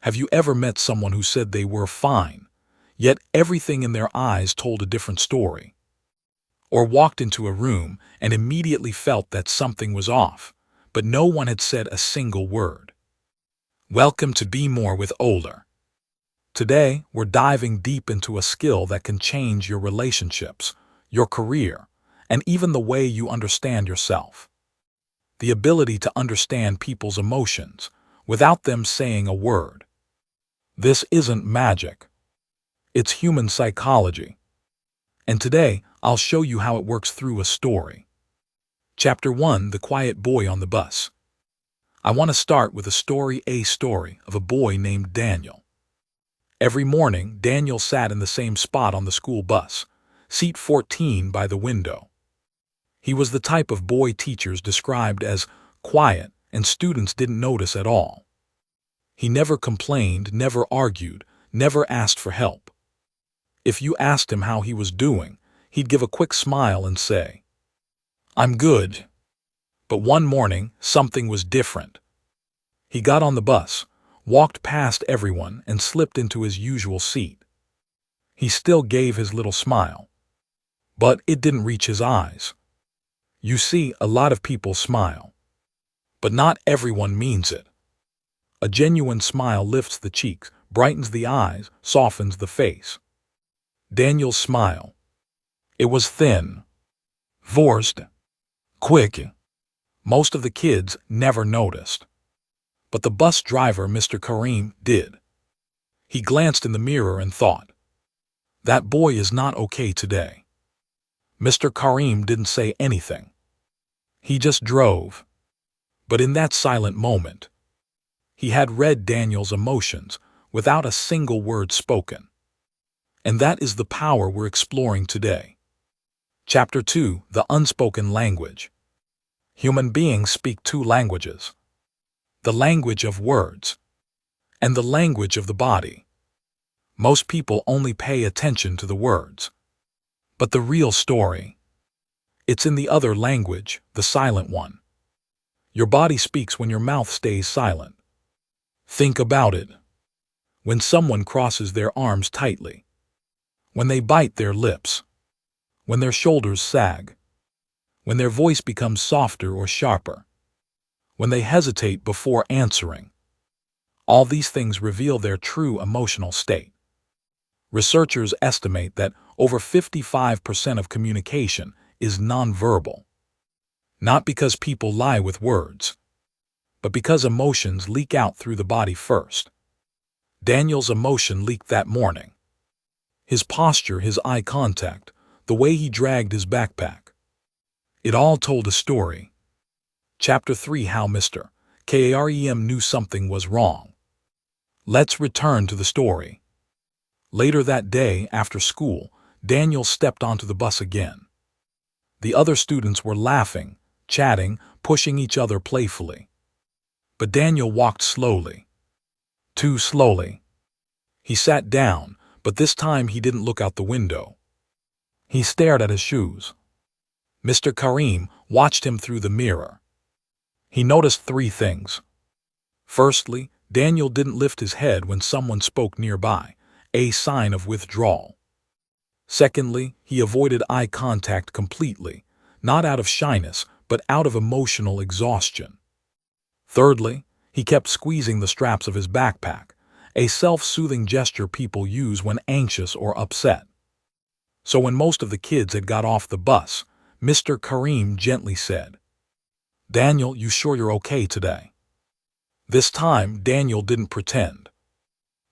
Have you ever met someone who said they were fine, yet everything in their eyes told a different story? Or walked into a room and immediately felt that something was off, but no one had said a single word? Welcome to BeMore with Olar. Today, we're diving deep into a skill that can change your relationships, your career, and even the way you understand yourself. The ability to understand people's emotions without them saying a word. This isn't magic. It's human psychology. And today, I'll show you how it works through a story. Chapter 1: The Quiet Boy on the Bus. I want to start with a story of a boy named Daniel. Every morning, Daniel sat in the same spot on the school bus, seat 14 by the window. He was the type of boy teachers described as quiet and students didn't notice at all. He never complained, never argued, never asked for help. If you asked him how he was doing, he'd give a quick smile and say, "I'm good." But one morning, something was different. He got on the bus, walked past everyone, and slipped into his usual seat. He still gave his little smile, but it didn't reach his eyes. You see, a lot of people smile, but not everyone means it. A genuine smile lifts the cheeks, brightens the eyes, softens the face. Daniel's smile. It was thin, forced, quick. Most of the kids never noticed. But the bus driver, Mr. Karim, did. He glanced in the mirror and thought, "That boy is not okay today." Mr. Karim didn't say anything. He just drove. But in that silent moment, he had read Daniel's emotions without a single word spoken. And that is the power we're exploring today. Chapter 2: The Unspoken Language. Human beings speak two languages: the language of words and the language of the body. Most people only pay attention to the words. But the real story, it's in the other language, the silent one. Your body speaks when your mouth stays silent. Think about it. When someone crosses their arms tightly, when they bite their lips, when their shoulders sag, when their voice becomes softer or sharper, when they hesitate before answering. All these things reveal their true emotional state. Researchers estimate that over 55% of communication is nonverbal. Not because people lie with words, but because emotions leak out through the body first. Daniel's emotion leaked that morning. His posture, his eye contact, the way he dragged his backpack. It all told a story. Chapter 3: How Mr. Karim knew something was wrong. Let's return to the story. Later that day, after school, Daniel stepped onto the bus again. The other students were laughing, chatting, pushing each other playfully. But Daniel walked slowly. Too slowly. He sat down, but this time he didn't look out the window. He stared at his shoes. Mr. Karim watched him through the mirror. He noticed three things. Firstly, Daniel didn't lift his head when someone spoke nearby, a sign of withdrawal. Secondly, he avoided eye contact completely, not out of shyness, but out of emotional exhaustion. Thirdly, he kept squeezing the straps of his backpack, a self-soothing gesture people use when anxious or upset. So when most of the kids had got off the bus, Mr. Karim gently said, "Daniel, you sure you're okay today?" This time, Daniel didn't pretend.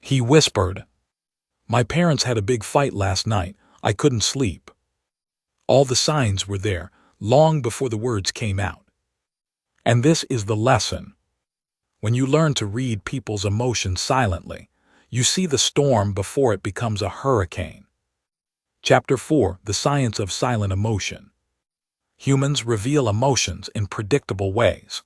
He whispered, "My parents had a big fight last night. I couldn't sleep." All the signs were there, long before the words came out. And this is the lesson. When you learn to read people's emotions silently, you see the storm before it becomes a hurricane. Chapter 4: The Science of Silent Emotion. Humans reveal emotions in predictable ways.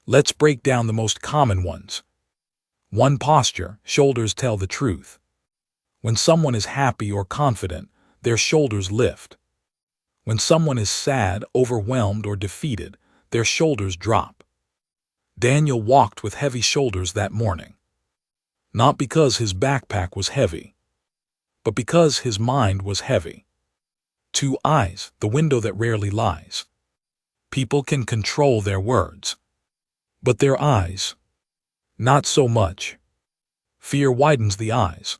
Let's break down the most common ones. 1. Posture. Shoulders tell the truth. When someone is happy or confident, their shoulders lift. When someone is sad, overwhelmed, or defeated, their shoulders drop. Daniel walked with heavy shoulders that morning. Not because his backpack was heavy, but because his mind was heavy. Two eyes, the window that rarely lies. People can control their words, but their eyes, not so much. Fear widens the eyes.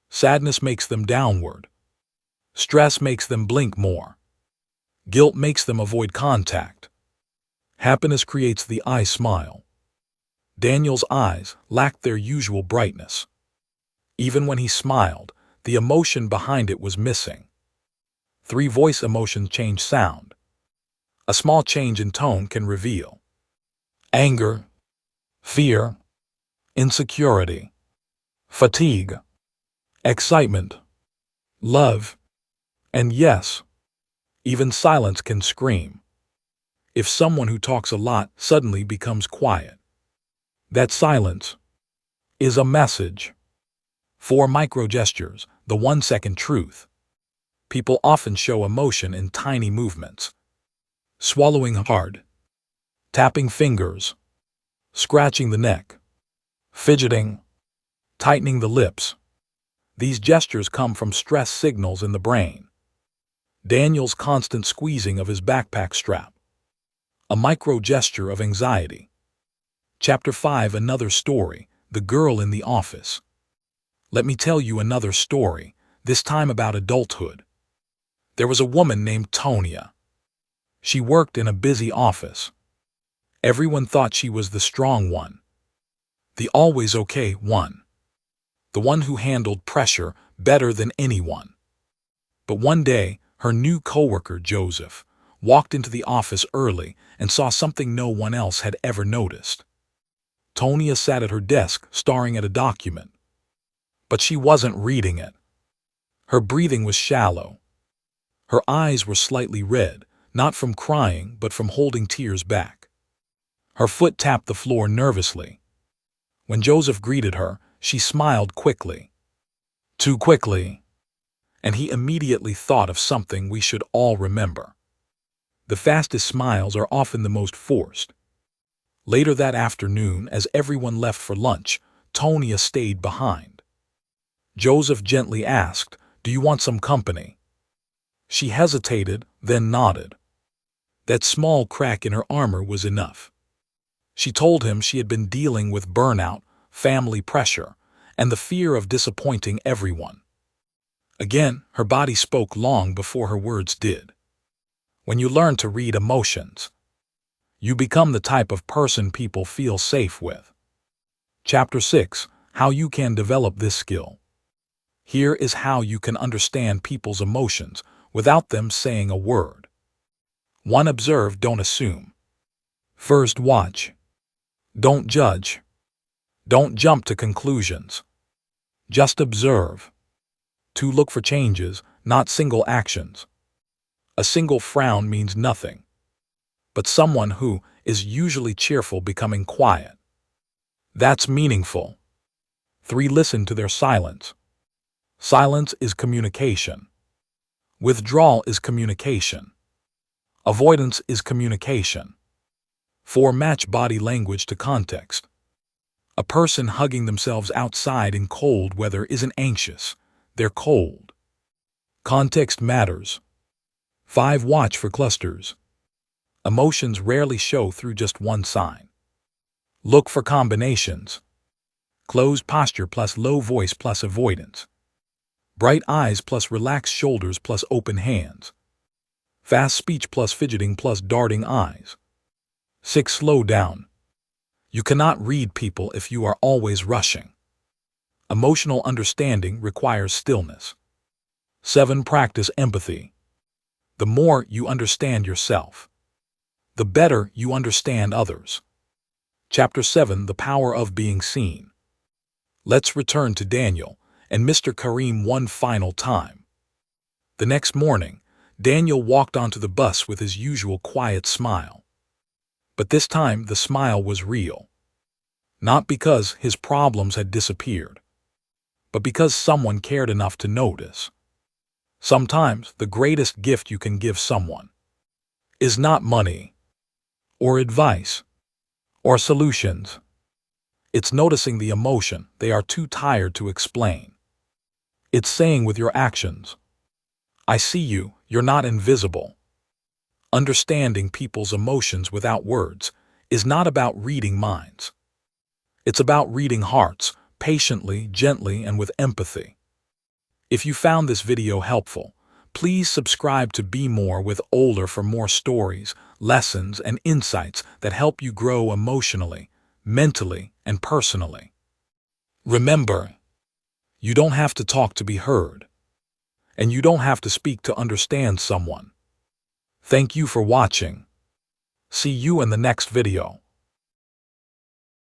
Sadness makes them downward. Stress makes them blink more. Guilt makes them avoid contact. Happiness creates the eye smile. Daniel's eyes lacked their usual brightness. Even when he smiled, the emotion behind it was missing. 3 voice emotions change sound. A small change in tone can reveal anger, fear, insecurity, fatigue, excitement, love, and yes, even silence can scream. If someone who talks a lot suddenly becomes quiet, that silence is a message. 4 micro gestures, the 1-second truth. People often show emotion in tiny movements. Swallowing hard, tapping fingers, scratching the neck, fidgeting, tightening the lips. These gestures come from stress signals in the brain. Daniel's constant squeezing of his backpack strap, a micro gesture of anxiety. Chapter 5. Another story, the girl in the office. Let me tell you another story, this time about adulthood. There was a woman named Tonia. She worked in a busy office. Everyone thought she was the strong one, the always okay one, the one who handled pressure better than anyone. But one day, her new coworker, Joseph, walked into the office early and saw something no one else had ever noticed. Tonia sat at her desk, staring at a document. But she wasn't reading it. Her breathing was shallow. Her eyes were slightly red, not from crying, but from holding tears back. Her foot tapped the floor nervously. When Joseph greeted her, she smiled quickly. Too quickly. And he immediately thought of something we should all remember. The fastest smiles are often the most forced. Later that afternoon, as everyone left for lunch, Tonia stayed behind. Joseph gently asked, "Do you want some company?" She hesitated, then nodded. That small crack in her armor was enough. She told him she had been dealing with burnout, family pressure, and the fear of disappointing everyone. Again, her body spoke long before her words did. When you learn to read emotions, you become the type of person people feel safe with. Chapter 6. How you can develop this skill. Here is how you can understand people's emotions without them saying a word. 1. Observe, don't assume. First, watch. Don't judge. Don't jump to conclusions. Just observe. 2. Look for changes, not single actions. A single frown means nothing, but someone who is usually cheerful becoming quiet, that's meaningful. 3. Listen to their silence. Silence is communication. Withdrawal is communication. Avoidance is communication. 4. Match body language to context. A person hugging themselves outside in cold weather isn't anxious, they're cold. Context matters. 5. Watch for clusters. Emotions rarely show through just one sign. Look for combinations. Closed posture plus low voice plus avoidance. Bright eyes plus relaxed shoulders plus open hands. Fast speech plus fidgeting plus darting eyes. 6. Slow down. You cannot read people if you are always rushing. Emotional understanding requires stillness. 7. Practice empathy. The more you understand yourself, the better you understand others. Chapter 7. The power of being seen. Let's return to Daniel and Mr. Karim one final time. The next morning, Daniel walked onto the bus with his usual quiet smile. But this time the smile was real. Not because his problems had disappeared, but because someone cared enough to notice. Sometimes the greatest gift you can give someone is not money, or advice, or solutions. It's noticing the emotion they are too tired to explain. It's saying with your actions, I see you, you're not invisible. Understanding people's emotions without words is not about reading minds. It's about reading hearts, patiently, gently, and with empathy. If you found this video helpful, please subscribe to BeMore with Olar for more stories, lessons, and insights that help you grow emotionally, mentally, and personally. Remember, you don't have to talk to be heard, and you don't have to speak to understand someone. Thank you for watching. See you in the next video.